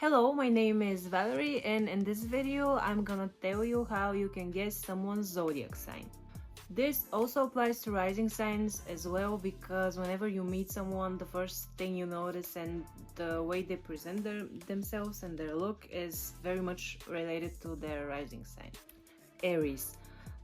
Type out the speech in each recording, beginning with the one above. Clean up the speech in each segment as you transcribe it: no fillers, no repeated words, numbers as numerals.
Hello, my name is Valerie, and in this video I'm gonna tell you how you can guess someone's zodiac sign. This also applies to rising signs as well, because whenever you meet someone, the first thing you notice and the way they present themselves and their look is very much related to their rising sign. Aries.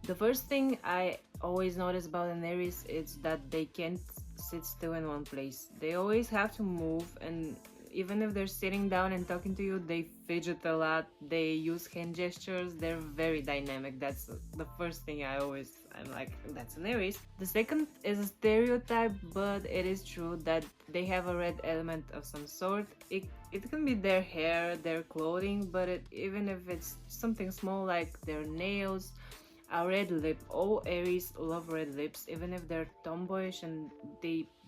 The first thing I always notice about an Aries is that they can't sit still in one place. They always have to move, and even if they're sitting down and talking to you, they fidget a lot, they use hand gestures, they're very dynamic. That's the first thing I'm like, that's an Aries. The second is a stereotype, but it is true that they have a red element of some sort. It can be their hair, their clothing, but even if it's something small like their nails, a red lip. All Aries love red lips, even if they're tomboyish and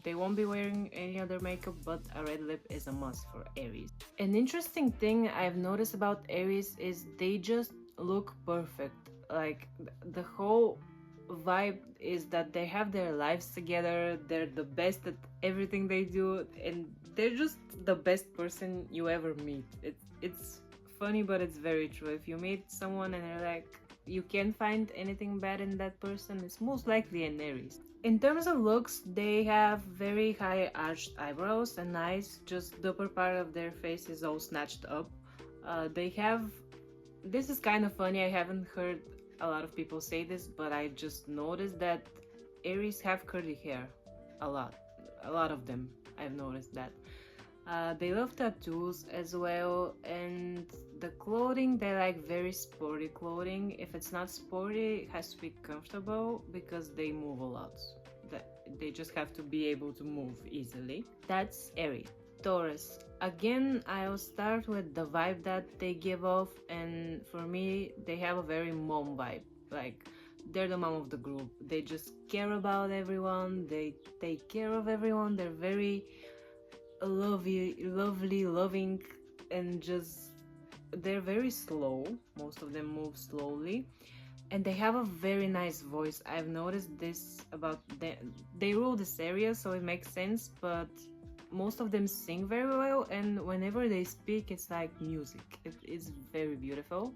they won't be wearing any other makeup, but a red lip is a must for Aries. An interesting thing I've noticed about Aries is they just look perfect. Like the whole vibe is that they have their lives together, they're the best at everything they do, and they're just the best person you ever meet. It's funny, but it's very true. If you meet someone and they're like, you can't find anything bad in that person, it's most likely an Aries. In terms of looks, they have very high arched eyebrows and eyes, just the upper part of their face is all snatched up. This is kind of funny, I haven't heard a lot of people say this, but I just noticed that Aries have curly hair. A lot of them, I've noticed that. They love tattoos as well, and the clothing, they like very sporty clothing. If it's not sporty, it has to be comfortable because they move a lot. They just have to be able to move easily. That's Aries. Taurus. Again, I'll start with the vibe that they give off, and for me, they have a very mom vibe. Like, they're the mom of the group. They just care about everyone, they take care of everyone, they're very lovely, loving, and just they're very slow. Most of them move slowly, and they have a very nice voice. I've noticed this about them. They rule this area, so it makes sense, but most of them sing very well, and whenever they speak, it's like music. It is very beautiful.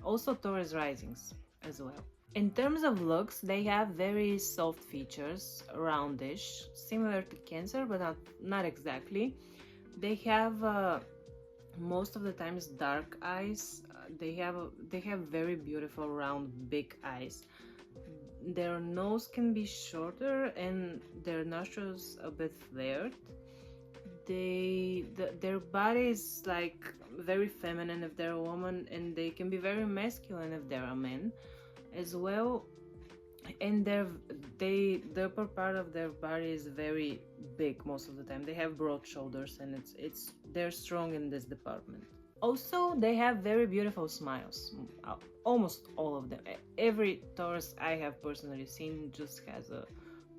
Also, Taurus risings as well. In terms of looks, they have very soft features, roundish, similar to Cancer, but not exactly. They have most of the times dark eyes. They have very beautiful round big eyes. Their nose can be shorter and their nostrils a bit flared. Their body is like very feminine if they're a woman, and they can be very masculine if they're a man as well. And the upper part of their body is very big most of the time. They have broad shoulders, and they're strong in this department. Also, they have very beautiful smiles. Almost all of them. Every Taurus I have personally seen just has a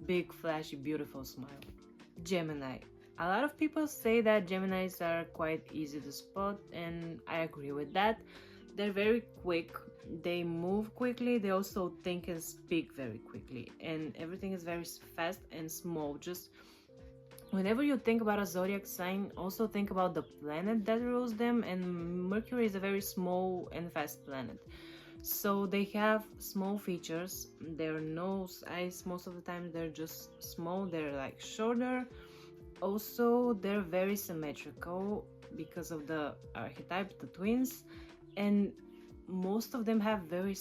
big, flashy, beautiful smile. Gemini. A lot of people say that Geminis are quite easy to spot, and I agree with that. They're very quick, they move quickly, they also think and speak very quickly, and everything is very fast and small. Just whenever you think about a zodiac sign, also think about the planet that rules them, and Mercury is a very small and fast planet. So they have small features. Their nose, eyes, most of the time they're just small, they're like shorter. Also, they're very symmetrical because of the archetype, the twins, and most of them have very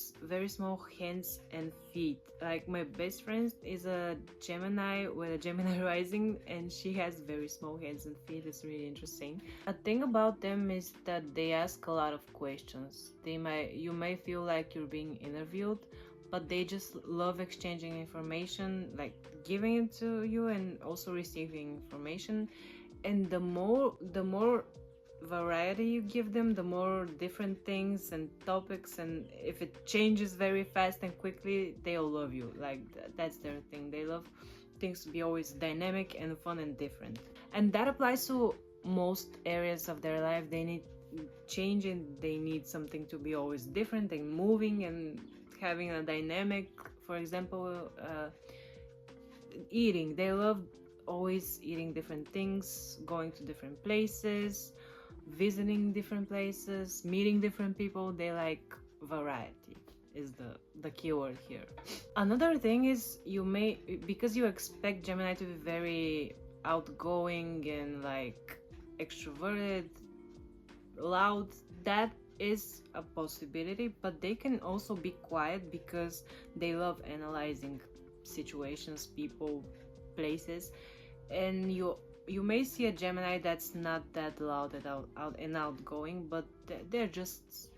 small hands and feet. Like my best friend is a Gemini with a Gemini rising, and she has very small hands and feet. It's really interesting. A thing about them is that they ask a lot of questions. You may feel like you're being interviewed, but they just love exchanging information, like giving it to you and also receiving information. And the more variety you give them, the more different things and topics, and if it changes very fast and quickly, they'll love you. Like that's their thing. They love things to be always dynamic and fun and different, and that applies to most areas of their life. They need change, and they need something to be always different and moving and having a dynamic. For example, eating, they love always eating different things, going to different places. visiting different places, meeting different people. They like variety is the keyword here. Another thing is, you may, because you expect Gemini to be very outgoing and like extroverted, loud, that is a possibility, but they can also be quiet because they love analyzing situations, people, places. And you may see a Gemini that's not that loud and and outgoing, but they're just,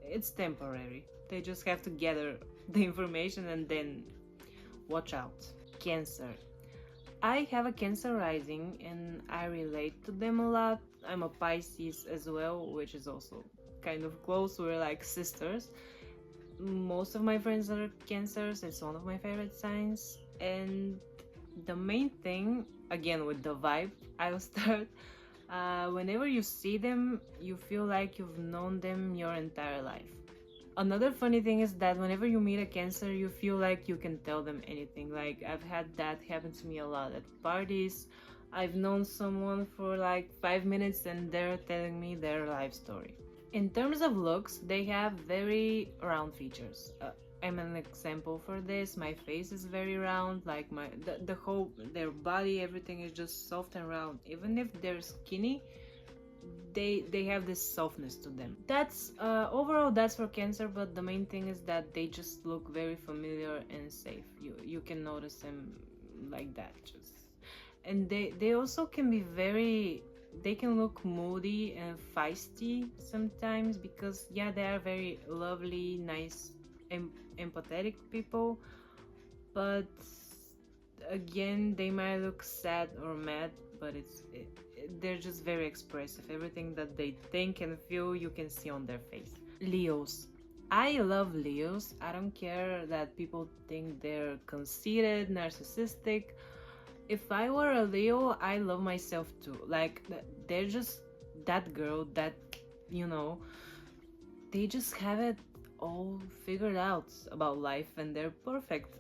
it's temporary. They just have to gather the information and then watch out. Cancer. I have a Cancer rising and I relate to them a lot. I'm a Pisces as well, which is also kind of close. We're like sisters. Most of my friends are Cancers. It's one of my favorite signs. And the main thing, again with the vibe, I'll start. Whenever you see them, you feel like you've known them your entire life. Another funny thing is that whenever you meet a Cancer, you feel like you can tell them anything. Like, I've had that happen to me a lot at parties. I've known someone for like 5 minutes and they're telling me their life story. In terms of looks, they have very round features. I'm an example for this. My face is very round, like the whole, their body, everything is just soft and round. Even if they're skinny, they have this softness to them. That's overall, that's for Cancer, but the main thing is that they just look very familiar and safe. You can notice them like that, just. And they also can be very, they can look moody and feisty sometimes, because yeah, they are very lovely, nice, empathetic people, but again, they might look sad or mad, but they're just very expressive. Everything that they think and feel, you can see on their face. Leos. I love Leos. I don't care that people think they're conceited, narcissistic. If I were a Leo, I love myself too. Like, they're just that girl that, you know, they just have it all figured out about life and they're perfect.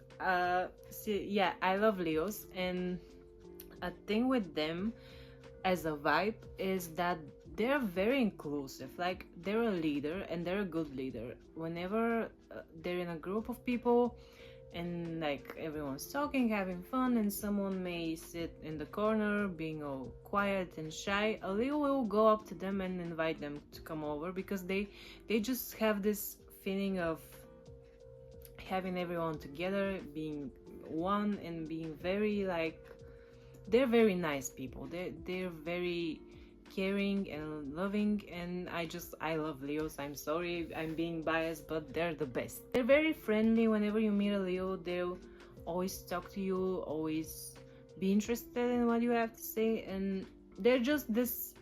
Yeah, I love Leos, and a thing with them as a vibe is that they're very inclusive. Like, they're a leader and they're a good leader. Whenever they're in a group of people and like everyone's talking, having fun, and someone may sit in the corner being all quiet and shy, a Leo will go up to them and invite them to come over, because they just have this feeling of having everyone together, being one, and being very like, they're very nice people. They're very caring and loving, and I love Leos. I'm sorry, I'm being biased, but they're the best. They're very friendly. Whenever you meet a Leo, they'll always talk to you, always be interested in what you have to say, and they're just this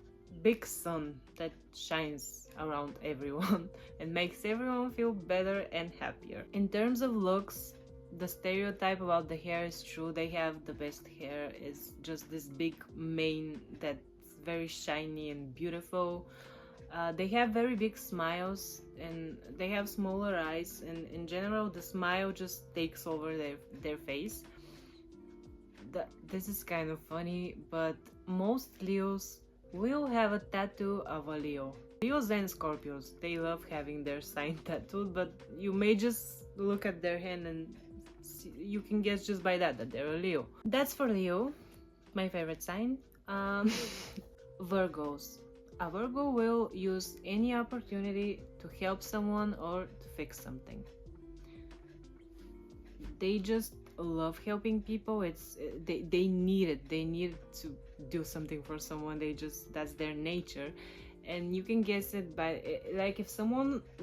big sun that shines around everyone and makes everyone feel better and happier. In terms of looks, the stereotype about the hair is true. They have the best hair. It's just this big mane that's very shiny and beautiful. They have very big smiles and they have smaller eyes, and in general the smile just takes over their face. This is kind of funny, but most Leos will have a tattoo of a Leo. Leos and Scorpios, they love having their sign tattooed, but you may just look at their hand and you can guess just by that they're a Leo. That's for Leo, my favorite sign. Virgos. A Virgo will use any opportunity to help someone or to fix something. They just love helping people. They need it. They need to do something for someone. That's their nature. And you can guess it by, like, if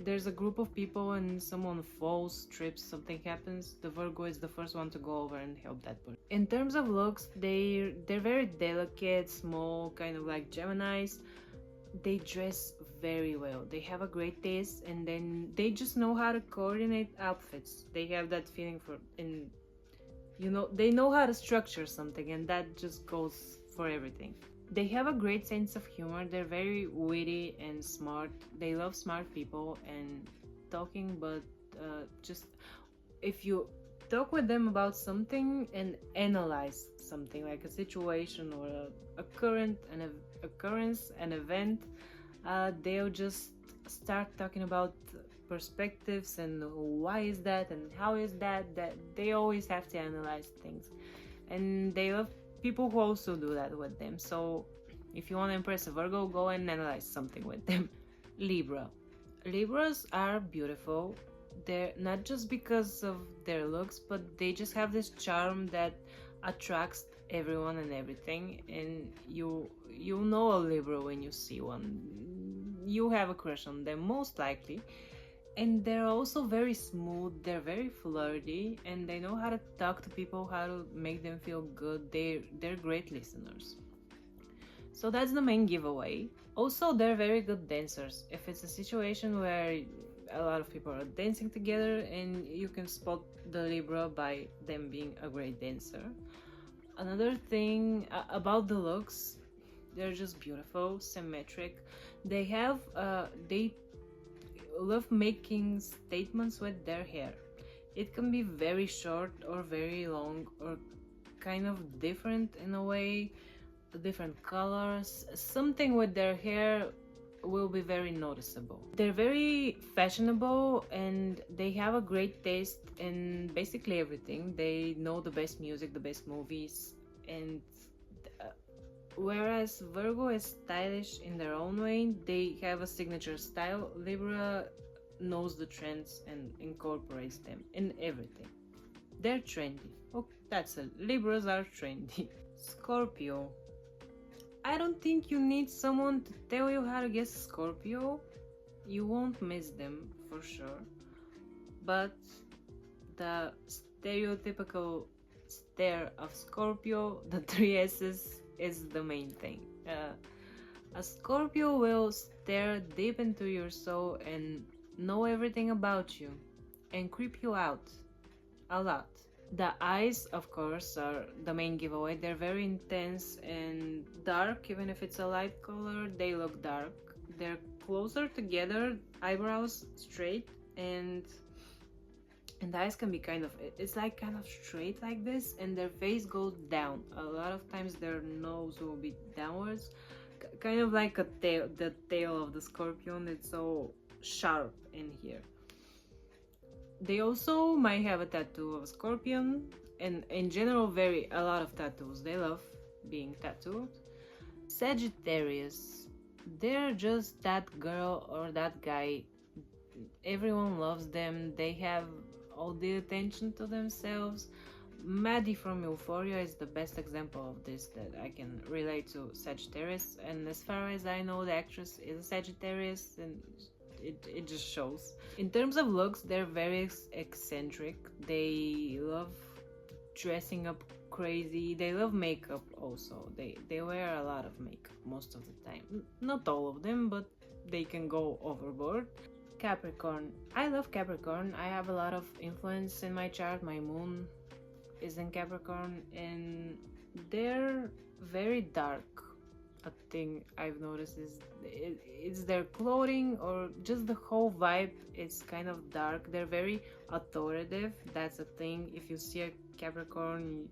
there's a group of people and someone falls, trips, something happens, the Virgo is the first one to go over and help that person. In terms of looks, they're very delicate, small, kind of like Geminis. They dress very well. They have a great taste, and then they just know how to coordinate outfits. They have that feeling they know how to structure something, and that just goes for everything. They have a great sense of humor. They're very witty and smart. They love smart people and talking, but just if you talk with them about something and analyze something like a situation or an occurrence, an event, they'll just start talking about perspectives and why is that and how is that they always have to analyze things, and they love people who also do that with them. So if you want to impress a Virgo, go and analyze something with them. Libras are beautiful. They're not just because of their looks, but they just have this charm that attracts everyone and everything, and you know a Libra when you see one. You have a crush on them most likely. And they're also very smooth, they're very flirty, and they know how to talk to people, how to make them feel good. They're great listeners. So that's the main giveaway. Also, they're very good dancers. If it's a situation where a lot of people are dancing together, and you can spot the Libra by them being a great dancer. Another thing about the looks, they're just beautiful, symmetric. They love making statements with their hair. It can be very short or very long or kind of different in a way, different colors. Something with their hair will be very noticeable. They're very fashionable and they have a great taste in basically everything. They know the best music, the best movies, and whereas Virgo is stylish in their own way, they have a signature style. Libra knows the trends and incorporates them in everything. They're trendy. Oh, that's it. Libras are trendy. Scorpio. I don't think you need someone to tell you how to guess Scorpio. You won't miss them for sure. But the stereotypical stare of Scorpio, the three S's, is the main thing. A Scorpio will stare deep into your soul and know everything about you and creep you out a lot. The eyes, of course, are the main giveaway. They're very intense and dark. Even if it's a light color, they look dark. They're closer together, eyebrows straight, and the eyes can be it's like kind of straight like this, and their face goes down. A lot of times their nose will be downwards, kind of like the tail of the scorpion. It's so sharp in here. They also might have a tattoo of a scorpion, and in general a lot of tattoos. They love being tattooed. Sagittarius, they're just that girl or that guy. Everyone loves them. They have all the attention to themselves. Maddie from Euphoria is the best example of this that I can relate to Sagittarius, and as far as I know, the actress is a Sagittarius, and it just shows. In terms of looks, they're very eccentric. They love dressing up crazy. They love makeup also. They wear a lot of makeup most of the time. Not all of them, but they can go overboard. Capricorn. I love Capricorn. I have a lot of influence in my chart. My moon is in Capricorn, and they're very dark. A thing I've noticed is it's their clothing or just the whole vibe. It's kind of dark. They're very authoritative. That's a thing. If you see a Capricorn,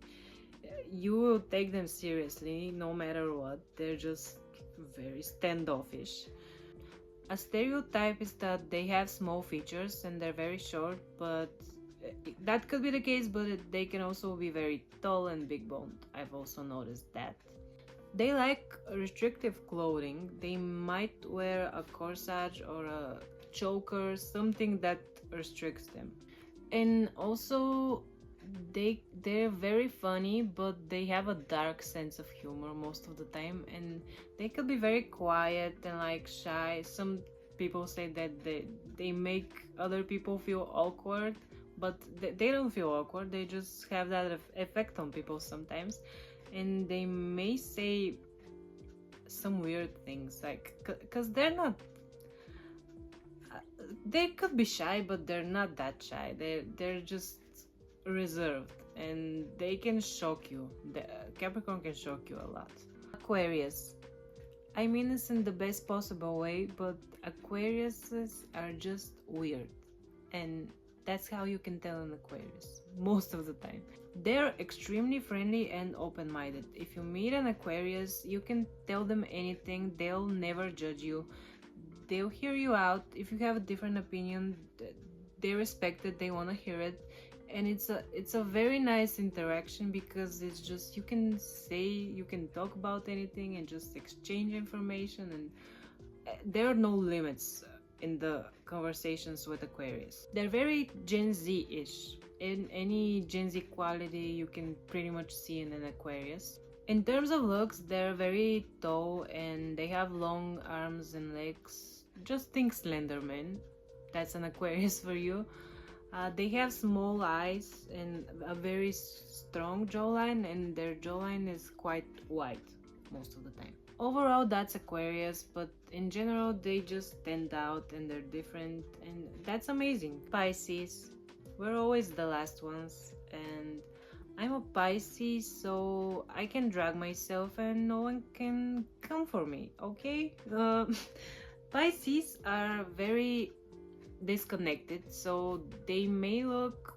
you will take them seriously no matter what. They're just very standoffish. A stereotype is that they have small features and they're very short, but that could be the case, but they can also be very tall and big boned. I've also noticed that. They like restrictive clothing. They might wear a corsage or a choker, something that restricts them. And also they're very funny, but they have a dark sense of humor most of the time, and they could be very quiet and like shy. Some people say that they make other people feel awkward, but they don't feel awkward. They just have that effect on people sometimes, and they may say some weird things, like because they're not they could be shy, but they're not that shy. They're just reserved, and they can shock you. The Capricorn can shock you a lot. Aquarius. I mean this in the best possible way, but Aquariuses are just weird, and that's how you can tell an Aquarius most of the time. They're extremely friendly and open-minded. If you meet an Aquarius, you can tell them anything. They'll never judge you. they'll hear you out. If you have a different opinion, they respect it, they want to hear it. And it's a very nice interaction, because it's just, you can say, you can talk about anything and just exchange information, and there are no limits in the conversations with Aquarius. They're very Gen Z-ish. In any Gen Z quality you can pretty much see in an Aquarius. In terms of looks, they're very tall and they have long arms and legs. Just think Slenderman. That's an Aquarius for you. They have small eyes and a very strong jawline, and their jawline is quite wide most of the time. Overall, that's Aquarius, but in general they just stand out and they're different, and that's amazing. Pisces, we're always the last ones, and I'm a Pisces, so I can drag myself and no one can come for me, okay? Pisces are very disconnected, so they may look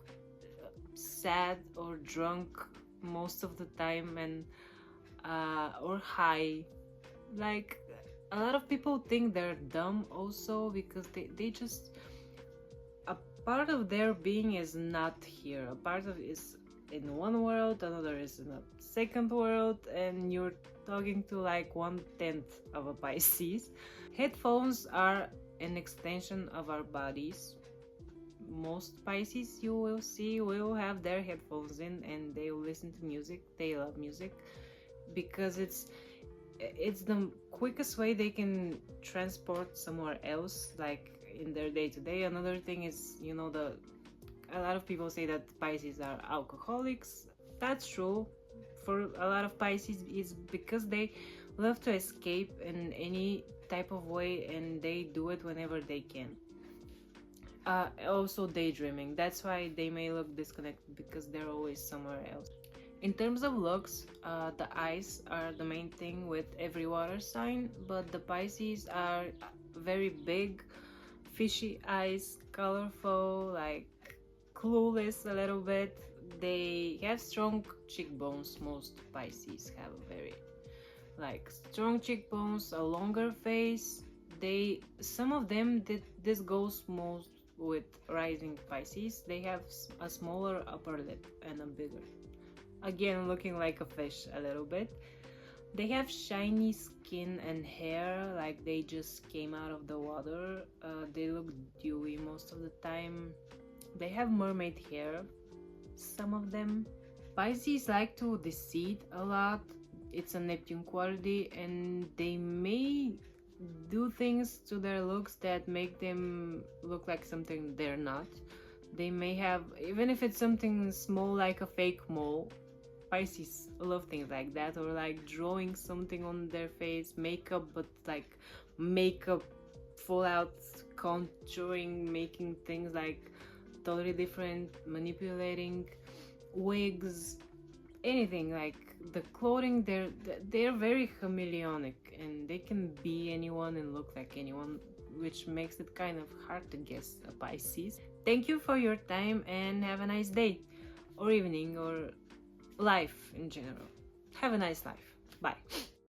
sad or drunk most of the time, and or high. Like, a lot of people think they're dumb also, because they just, a part of their being is not here. A part of is in one world, another is in a second world, and you're talking to like 1/10 of a Pisces. Headphones are an extension of our bodies. Most Pisces you will see will have their headphones in and they will listen to music. They love music because it's the quickest way they can transport somewhere else, like in their day-to-day. Another thing is, you know, a lot of people say that Pisces are alcoholics. That's true for a lot of Pisces. Is because they love to escape in any type of way, and they do it whenever they can. Also daydreaming. That's why they may look disconnected, because they're always somewhere else. In terms of looks, the eyes are the main thing with every water sign, but the Pisces are very big, fishy eyes, colorful, like clueless a little bit. They have strong cheekbones. Most Pisces have very like strong cheekbones, a longer face. Some of them, this goes most with rising Pisces. They have a smaller upper lip and a bigger, again looking like a fish a little bit. They have shiny skin and hair, like they just came out of the water. They look dewy most of the time. They have mermaid hair, some of them. Pisces like to deceive a lot. It's a Neptune quality, and they may do things to their looks that make them look like something they're not. They may have, even if it's something small like a fake mole. Pisces love things like that, or like drawing something on their face, makeup, but like makeup full out contouring, making things like totally different, manipulating wigs, anything. Like the clothing, they're very chameleonic, and they can be anyone and look like anyone, which makes it kind of hard to guess a Pisces. Thank you for your time, and have a nice day or evening or life in general. Have a nice life. Bye.